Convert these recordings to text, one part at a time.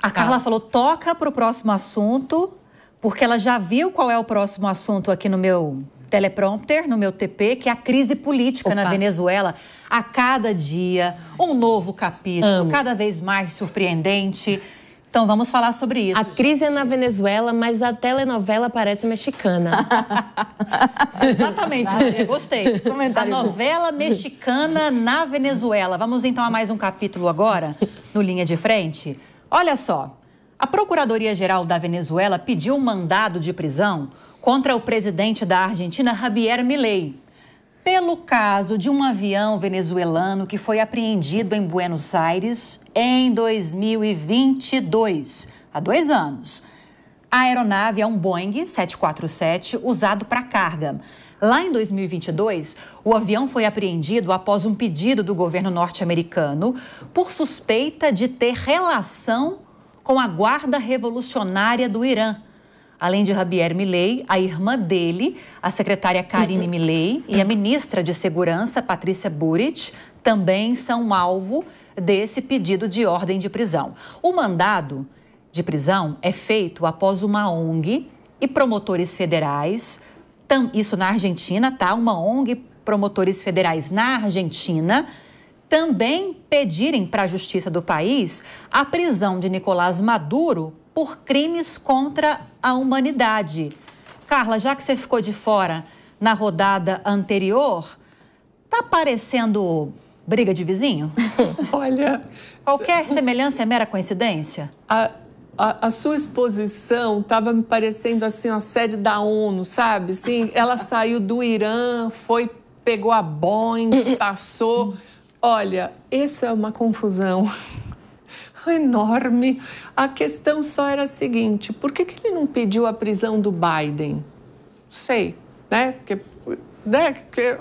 A Carla falou, toca para o próximo assunto, porque ela já viu qual é o próximo assunto aqui no meu teleprompter, no meu TP, que é a crise política na Venezuela. A cada dia, um novo capítulo, cada vez mais surpreendente. Então, vamos falar sobre isso. A crise é na Venezuela, mas a telenovela parece mexicana. Exatamente, Maria, gostei. A novela mexicana na Venezuela. Vamos então a mais um capítulo agora, no Linha de Frente. Olha só, a Procuradoria-Geral da Venezuela pediu um mandado de prisão contra o presidente da Argentina, Javier Milei, pelo caso de um avião venezuelano que foi apreendido em Buenos Aires em 2022, há 2 anos. A aeronave é um Boeing 747 usado para carga. Lá em 2022, o avião foi apreendido após um pedido do governo norte-americano por suspeita de ter relação com a Guarda Revolucionária do Irã. Além de Javier Milei, a irmã dele, a secretária Karine Milei e a ministra de Segurança, Patrícia Bullrich, também são alvo desse pedido de ordem de prisão. O mandado de prisão é feito após uma ONG e promotores federais, isso na Argentina, tá? Uma ONG, promotores federais na Argentina, também pedirem para a justiça do país a prisão de Nicolás Maduro por crimes contra a humanidade. Carla, já que você ficou de fora na rodada anterior, tá parecendo briga de vizinho? Olha... Qualquer semelhança é mera coincidência? A sua exposição estava me parecendo assim a sede da ONU, sabe? Assim, ela saiu do Irã, pegou a Boeing, passou... Olha, isso é uma confusão enorme. A questão só era a seguinte, por que ele não pediu a prisão do Biden? Sei, né? Porque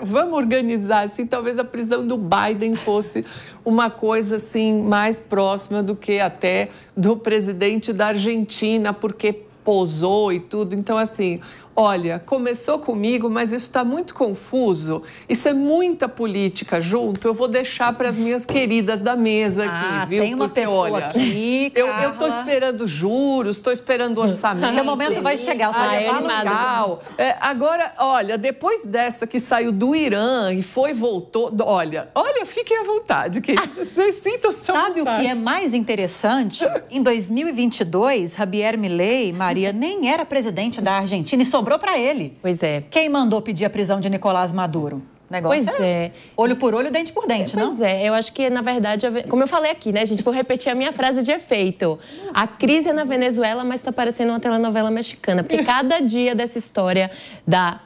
vamos organizar assim, talvez a prisão do Biden fosse uma coisa assim mais próxima do que até do presidente da Argentina, porque posou e tudo. Então, assim... Olha, começou comigo, mas isso está muito confuso. Isso é muita política junto. Eu vou deixar para as minhas queridas da mesa aqui, viu? Tem uma pessoa aqui, eu estou esperando juros, estou esperando orçamento. Seu momento vai chegar, o legal. Agora, olha, depois dessa que saiu do Irã e voltou... Olha, fiquem à vontade, queridos. Vocês sintam-se à vontade. Sabe o que é mais interessante? Em 2022, Javier Milei, Maria, nem era presidente da Argentina e sobrou para ele. Pois é. Quem mandou pedir a prisão de Nicolás Maduro? Negócio pois é. Olho por olho, dente por dente, não? Pois é, eu acho que, na verdade, como eu falei aqui, né, gente, vou repetir a minha frase de efeito. A crise é na Venezuela, mas está parecendo uma telenovela mexicana, porque cada dia dessa história da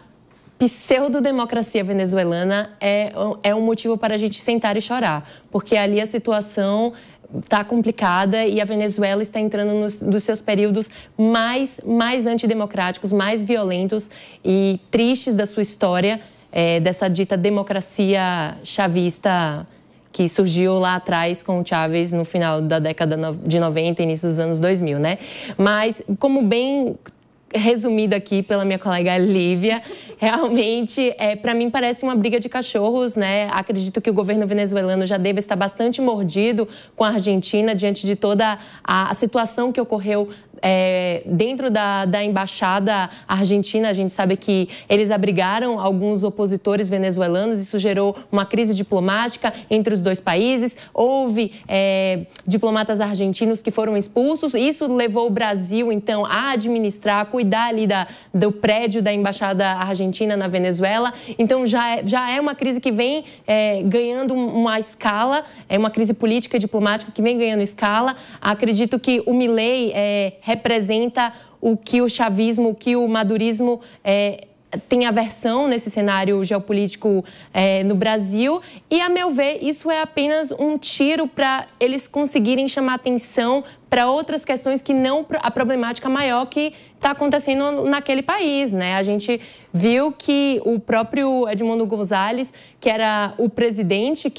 pseudo-democracia venezuelana é um motivo para a gente sentar e chorar, porque ali a situação está complicada e a Venezuela está entrando nos seus períodos mais antidemocráticos, mais violentos e tristes da sua história, dessa dita democracia chavista que surgiu lá atrás com o Chávez no final da década de 90 e início dos anos 2000, né? Mas, como bem resumido aqui pela minha colega Lívia, realmente, para mim, parece uma briga de cachorros, né? Acredito que o governo venezuelano já deve estar bastante mordido com a Argentina diante de toda a situação que ocorreu dentro da embaixada argentina. A gente sabe que eles abrigaram alguns opositores venezuelanos, isso gerou uma crise diplomática entre os dois países. Houve diplomatas argentinos que foram expulsos. Isso levou o Brasil, então, a administrar, a cuidar ali do prédio da embaixada argentina na Venezuela. Então, já é uma crise que vem ganhando uma escala, é uma crise política e diplomática que vem ganhando escala. Acredito que o Milei representa o que o chavismo, o que o madurismo tem aversão nesse cenário geopolítico no Brasil. E, a meu ver, isso é apenas um tiro para eles conseguirem chamar atenção para outras questões que não a problemática maior que está acontecendo naquele país, né? A gente viu que o próprio Edmundo González, que era o presidente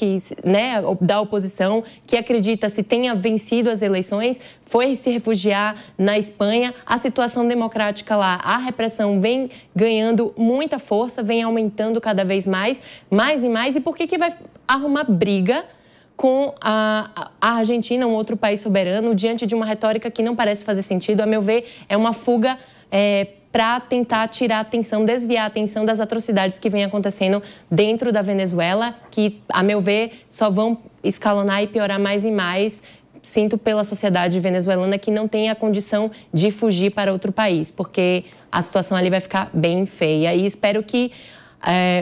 né, da oposição, que acredita se tenha vencido as eleições, foi se refugiar na Espanha. A situação democrática lá, a repressão vem ganhando muita força, vem aumentando cada vez mais e mais. E por que vai arrumar briga com a Argentina, um outro país soberano, diante de uma retórica que não parece fazer sentido. A meu ver, é uma fuga para tentar tirar a atenção, desviar a atenção das atrocidades que vem acontecendo dentro da Venezuela, que, a meu ver, só vão escalonar e piorar mais e mais. Sinto pela sociedade venezuelana que não tem a condição de fugir para outro país, porque a situação ali vai ficar bem feia. E espero que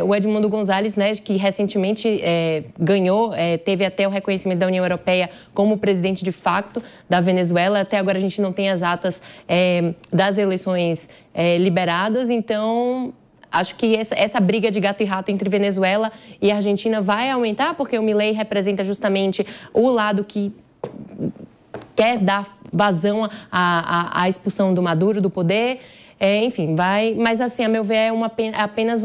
o Edmundo González, né, que recentemente ganhou, teve até o reconhecimento da União Europeia como presidente de facto da Venezuela. Até agora a gente não tem as atas das eleições liberadas, então acho que essa briga de gato e rato entre Venezuela e Argentina vai aumentar, porque o Milei representa justamente o lado que quer dar vazão à expulsão do Maduro do poder. Enfim, vai... Mas, assim, a meu ver, é apenas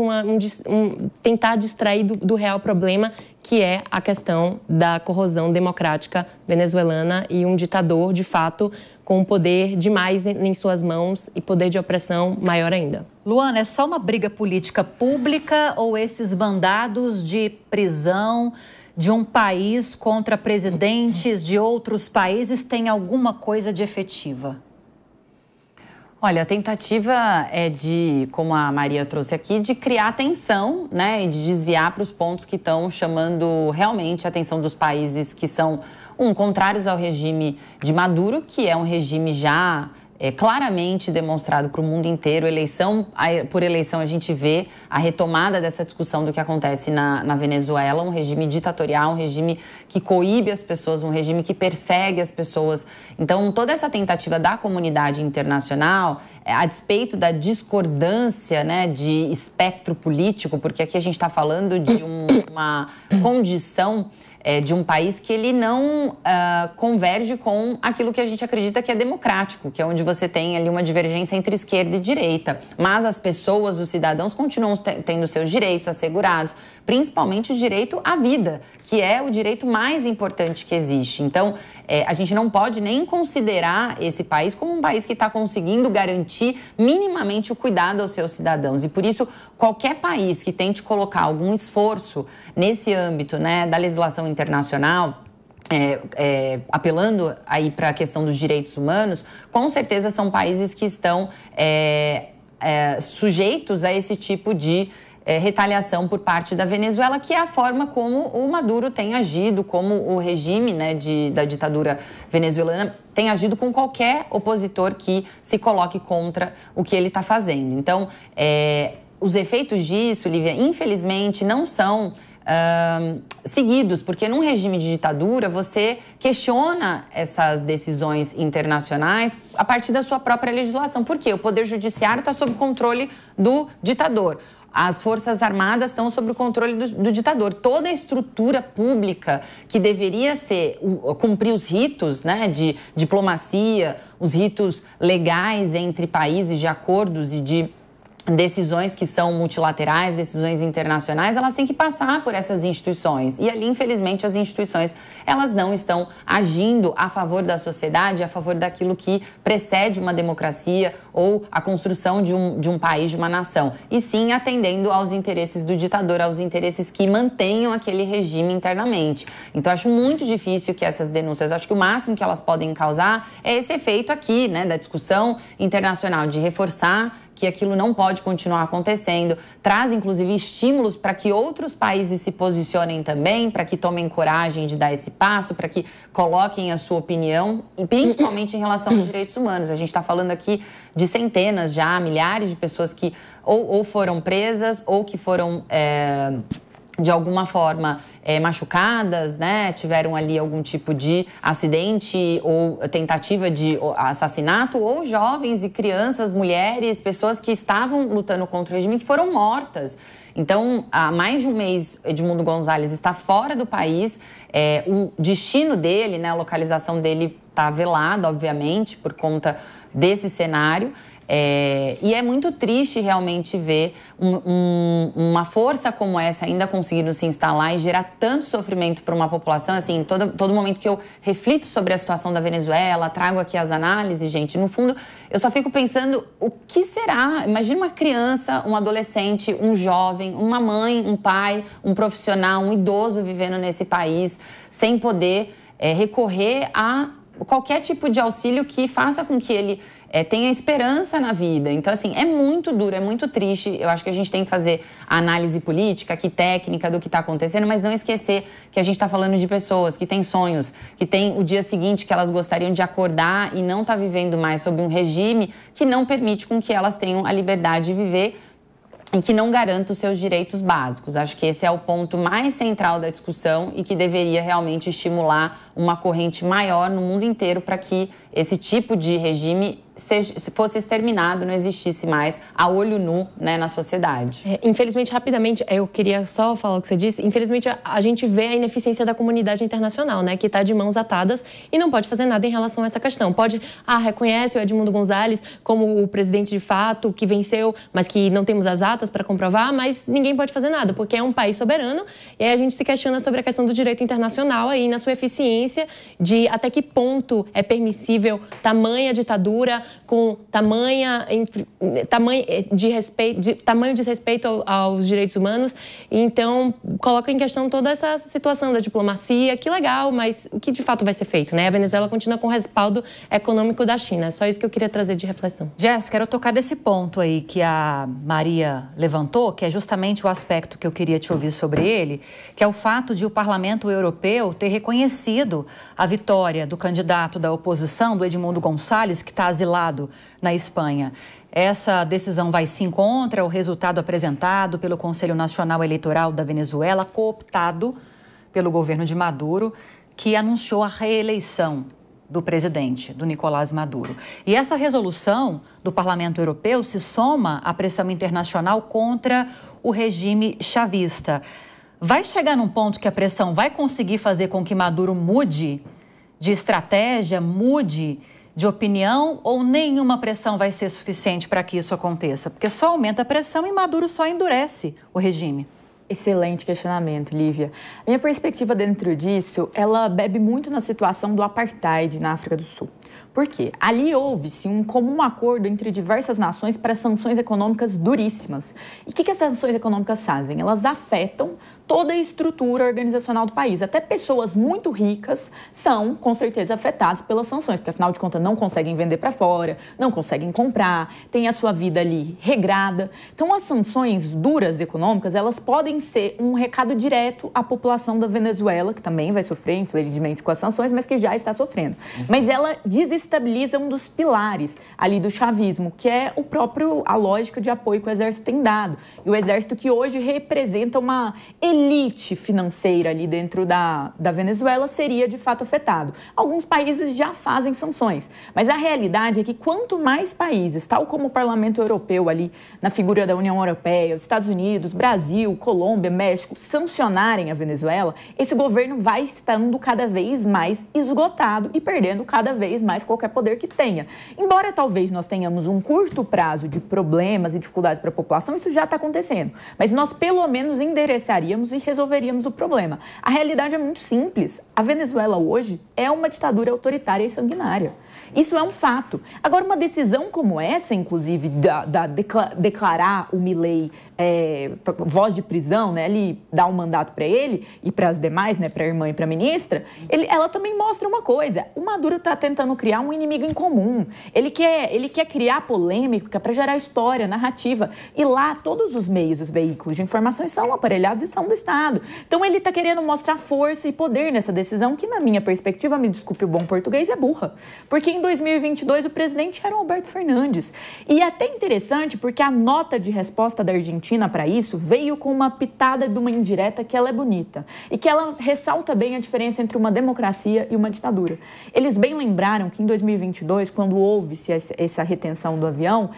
tentar distrair do real problema, que é a questão da corrosão democrática venezuelana e um ditador, de fato, com poder demais em suas mãos e poder de opressão maior ainda. Luana, é só uma briga política pública ou esses mandados de prisão de um país contra presidentes de outros países têm alguma coisa de efetiva? Olha, a tentativa é de, como a Maria trouxe aqui, de criar atenção, né, e de desviar para os pontos que estão chamando realmente a atenção dos países que são contrários ao regime de Maduro, que é um regime já claramente demonstrado para o mundo inteiro. Eleição por eleição, a gente vê a retomada dessa discussão do que acontece na Venezuela, um regime ditatorial, um regime que coíbe as pessoas, um regime que persegue as pessoas. Então, toda essa tentativa da comunidade internacional, a despeito da discordância, né, de espectro político, porque aqui a gente está falando de uma condição de um país que ele não converge com aquilo que a gente acredita que é democrático, que é onde você tem ali uma divergência entre esquerda e direita. Mas as pessoas, os cidadãos, continuam tendo seus direitos assegurados, principalmente o direito à vida, que é o direito mais importante que existe. Então, a gente não pode nem considerar esse país como um país que está conseguindo garantir minimamente o cuidado aos seus cidadãos. E por isso, qualquer país que tente colocar algum esforço nesse âmbito, né, da legislação internacional, apelando aí para a questão dos direitos humanos, com certeza são países que estão sujeitos a esse tipo de retaliação por parte da Venezuela, que é a forma como o Maduro tem agido, como o regime, né, da ditadura venezuelana tem agido com qualquer opositor que se coloque contra o que ele está fazendo. Então, os efeitos disso, Lívia, infelizmente, não são seguidos, porque num regime de ditadura você questiona essas decisões internacionais a partir da sua própria legislação. Por quê? O Poder Judiciário está sob controle do ditador. As Forças Armadas estão sob o controle do ditador. Toda a estrutura pública que deveria cumprir os ritos, né, de diplomacia, os ritos legais entre países, de acordos e de decisões que são multilaterais, decisões internacionais, elas têm que passar por essas instituições. E ali, infelizmente, as instituições, elas não estão agindo a favor da sociedade, a favor daquilo que precede uma democracia ou a construção de um país, de uma nação. E sim atendendo aos interesses do ditador, aos interesses que mantenham aquele regime internamente. Então, acho muito difícil que essas denúncias, acho que o máximo que elas podem causar é esse efeito aqui, né, da discussão internacional, de reforçar que aquilo não pode continuar acontecendo, traz inclusive estímulos para que outros países se posicionem também, para que tomem coragem de dar esse passo, para que coloquem a sua opinião, e principalmente em relação aos direitos humanos. A gente está falando aqui de centenas já, milhares de pessoas que ou foram presas ou que foram de alguma forma machucadas, né? Tiveram ali algum tipo de acidente ou tentativa de assassinato, ou jovens e crianças, mulheres, pessoas que estavam lutando contra o regime que foram mortas. Então, há mais de um mês, Edmundo González está fora do país. O destino dele, né, a localização dele está velada, obviamente, por conta desse cenário. E é muito triste realmente ver uma força como essa ainda conseguindo se instalar e gerar tanto sofrimento para uma população. Assim, todo momento que eu reflito sobre a situação da Venezuela, trago aqui as análises, gente, no fundo, eu só fico pensando o que será. Imagina uma criança, um adolescente, um jovem, uma mãe, um pai, um profissional, um idoso vivendo nesse país sem poder recorrer a qualquer tipo de auxílio que faça com que ele tenha esperança na vida. Então, assim, é muito duro, é muito triste. Eu acho que a gente tem que fazer a análise política, aqui técnica do que está acontecendo, mas não esquecer que a gente está falando de pessoas que têm sonhos, que têm o dia seguinte que elas gostariam de acordar e não está vivendo mais sob um regime que não permite com que elas tenham a liberdade de viver e que não garanta os seus direitos básicos. Acho que esse é o ponto mais central da discussão e que deveria realmente estimular uma corrente maior no mundo inteiro para que esse tipo de regime fosse exterminado, não existisse mais a olho nu, né, na sociedade. Infelizmente, rapidamente, eu queria só falar o que você disse. Infelizmente, a gente vê a ineficiência da comunidade internacional, né, que está de mãos atadas e não pode fazer nada em relação a essa questão. Reconhece o Edmundo Gonzalez como o presidente de fato, que venceu, mas que não temos as atas para comprovar, mas ninguém pode fazer nada, porque é um país soberano e aí a gente se questiona sobre a questão do direito internacional aí na sua eficiência, de até que ponto é permissível tamanha ditadura com tamanho desrespeito aos direitos humanos. Então, coloca em questão toda essa situação da diplomacia, que legal, mas o que de fato vai ser feito, né? A Venezuela continua com respaldo econômico da China. É só isso que eu queria trazer de reflexão. Jess, quero tocar desse ponto aí que a Maria levantou, que é justamente o aspecto que eu queria te ouvir sobre ele, que é o fato de o Parlamento Europeu ter reconhecido a vitória do candidato da oposição, do Edmundo Gonzalez, que está asilado na Espanha. Essa decisão vai sim contra o resultado apresentado pelo Conselho Nacional Eleitoral da Venezuela, cooptado pelo governo de Maduro, que anunciou a reeleição do presidente, do Nicolás Maduro. E essa resolução do Parlamento Europeu se soma à pressão internacional contra o regime chavista. Vai chegar num ponto que a pressão vai conseguir fazer com que Maduro mude de estratégia, mude de opinião, ou nenhuma pressão vai ser suficiente para que isso aconteça? Porque só aumenta a pressão e Maduro só endurece o regime. Excelente questionamento, Lívia. A minha perspectiva dentro disso, ela bebe muito na situação do apartheid na África do Sul. Por quê? Ali houve-se um comum acordo entre diversas nações para sanções econômicas duríssimas. E o que essas sanções econômicas fazem? Elas afetam toda a estrutura organizacional do país. Até pessoas muito ricas são, com certeza, afetadas pelas sanções, porque, afinal de contas, não conseguem vender para fora, não conseguem comprar, têm a sua vida ali regrada. Então, as sanções duras econômicas, elas podem ser um recado direto à população da Venezuela, que também vai sofrer, infelizmente, com as sanções, mas que já está sofrendo. Mas ela desestabiliza um dos pilares ali do chavismo, que é a lógica de apoio que o Exército tem dado. E o Exército que hoje representa uma elite financeira ali dentro da Venezuela seria de fato afetado. Alguns países já fazem sanções, mas a realidade é que quanto mais países, tal como o Parlamento Europeu ali na figura da União Europeia, os Estados Unidos, Brasil, Colômbia, México, sancionarem a Venezuela, esse governo vai estando cada vez mais esgotado e perdendo cada vez mais qualquer poder que tenha. Embora talvez nós tenhamos um curto prazo de problemas e dificuldades para a população, isso já está acontecendo, mas nós pelo menos endereçaríamos e resolveríamos o problema. A realidade é muito simples. A Venezuela hoje é uma ditadura autoritária e sanguinária. Isso é um fato. Agora, uma decisão como essa, inclusive, declarar o Milei voz de prisão, né, ele dá um mandato para ele e para as demais, né, para a irmã e para a ministra, ela também mostra uma coisa. O Maduro está tentando criar um inimigo em comum. Ele quer criar polêmica para gerar história, narrativa. E lá, todos os meios, os veículos de informação são aparelhados e são do Estado. Então, ele está querendo mostrar força e poder nessa decisão que, na minha perspectiva, me desculpe o bom português, é burra. Porque em 2022, o presidente era o Alberto Fernandes. E é até interessante porque a nota de resposta da Argentina para isso veio com uma pitada de uma indireta que ela é bonita e que ela ressalta bem a diferença entre uma democracia e uma ditadura. Eles bem lembraram que em 2022, quando houve-se essa retenção do avião,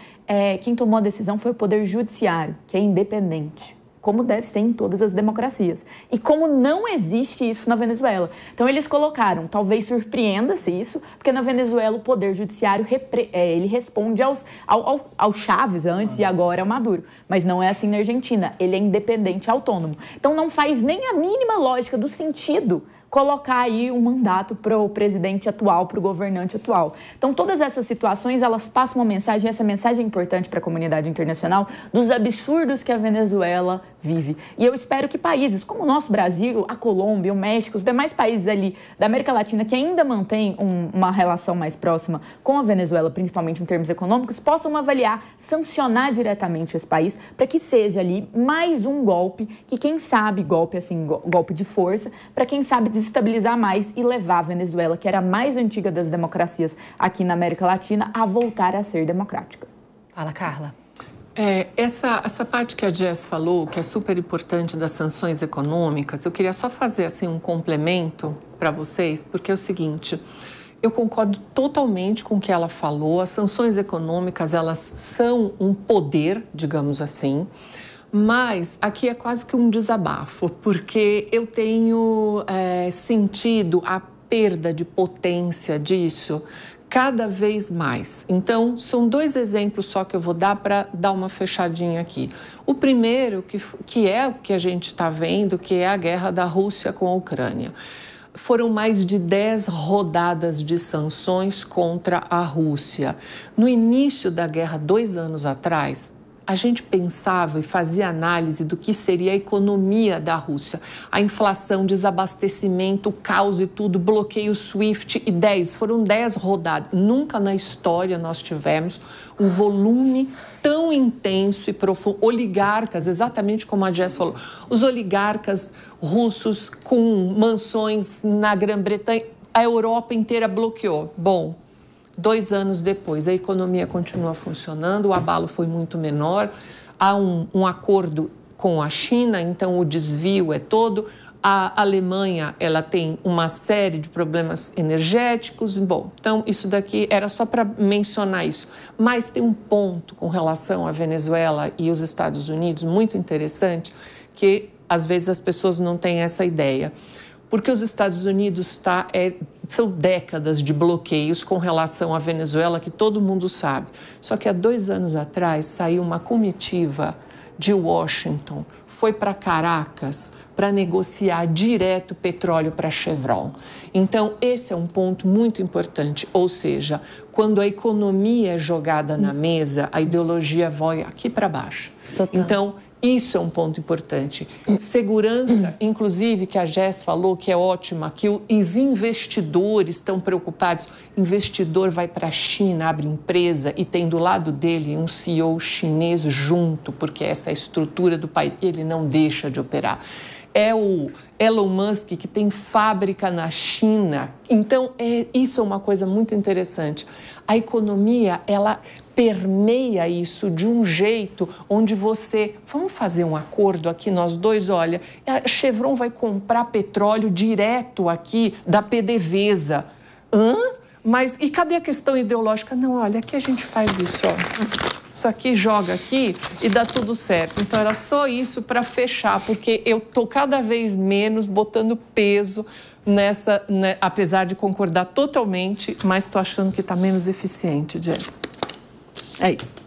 quem tomou a decisão foi o Poder Judiciário, que é independente. como deve ser em todas as democracias. E como não existe isso na Venezuela. Então, eles colocaram, talvez surpreenda-se isso, porque na Venezuela o poder judiciário ele responde ao Chávez antes e agora ao Maduro. Mas não é assim na Argentina, ele é independente e autônomo. Então, não faz nem a mínima lógica do sentido colocar aí um mandato para o presidente atual, para o governante atual. Então, todas essas situações, elas passam uma mensagem, e essa mensagem é importante para a comunidade internacional, dos absurdos que a Venezuela vive. E eu espero que países como o nosso Brasil, a Colômbia, o México, os demais países ali da América Latina que ainda mantêm uma relação mais próxima com a Venezuela, principalmente em termos econômicos, possam avaliar, sancionar diretamente esse país para que seja ali mais um golpe, que quem sabe, golpe assim, golpe de força, para quem sabe desestabilizar mais e levar a Venezuela, que era a mais antiga das democracias aqui na América Latina, a voltar a ser democrática. Fala, Carla. Essa parte que a Jess falou, que é super importante das sanções econômicas, eu queria só fazer assim, um complemento para vocês, porque é o seguinte, eu concordo totalmente com o que ela falou, as sanções econômicas, elas são um poder, digamos assim, mas aqui é quase que um desabafo, porque eu tenho sentido a perda de potência disso cada vez mais. Então, são 2 exemplos só que eu vou dar para dar uma fechadinha aqui. O primeiro, que é o que a gente está vendo, que é a guerra da Rússia com a Ucrânia. Foram mais de 10 rodadas de sanções contra a Rússia. No início da guerra, 2 anos atrás, a gente pensava e fazia análise do que seria a economia da Rússia. A inflação, desabastecimento, o caos e tudo, bloqueio SWIFT e foram 10 rodadas. Nunca na história nós tivemos um volume tão intenso e profundo. Oligarcas, exatamente como a Jess falou, os oligarcas russos com mansões na Grã-Bretanha, a Europa inteira bloqueou. Bom, 2 anos depois, a economia continua funcionando, o abalo foi muito menor, há um acordo com a China, então o desvio é todo. A Alemanha, ela tem uma série de problemas energéticos. Bom, então isso daqui era só para mencionar isso. Mas tem um ponto com relação à Venezuela e os Estados Unidos muito interessante, que às vezes as pessoas não têm essa ideia. Porque os Estados Unidos são décadas de bloqueios com relação à Venezuela, que todo mundo sabe. Só que há 2 anos atrás saiu uma comitiva de Washington, foi para Caracas para negociar direto petróleo para a Chevron. Então, esse é um ponto muito importante, ou seja, quando a economia é jogada na mesa, a ideologia vai aqui para baixo. Total. Então, isso é um ponto importante. Segurança, inclusive, que a Jess falou, que é ótima, que os investidores estão preocupados. Investidor vai para a China, abre empresa e tem do lado dele um CEO chinês junto, porque essa é a estrutura do país. Ele não deixa de operar. É o Elon Musk, que tem fábrica na China. Então, isso é uma coisa muito interessante. A economia, ela permeia isso de um jeito onde vamos fazer um acordo aqui nós dois, olha, a Chevron vai comprar petróleo direto aqui da PDVSA. Mas e cadê a questão ideológica? Não, olha, aqui a gente faz isso, ó. Isso aqui joga aqui e dá tudo certo. Então era só isso para fechar, porque eu tô cada vez menos botando peso nessa, né, apesar de concordar totalmente, mas tô achando que tá menos eficiente, Jess. É isso.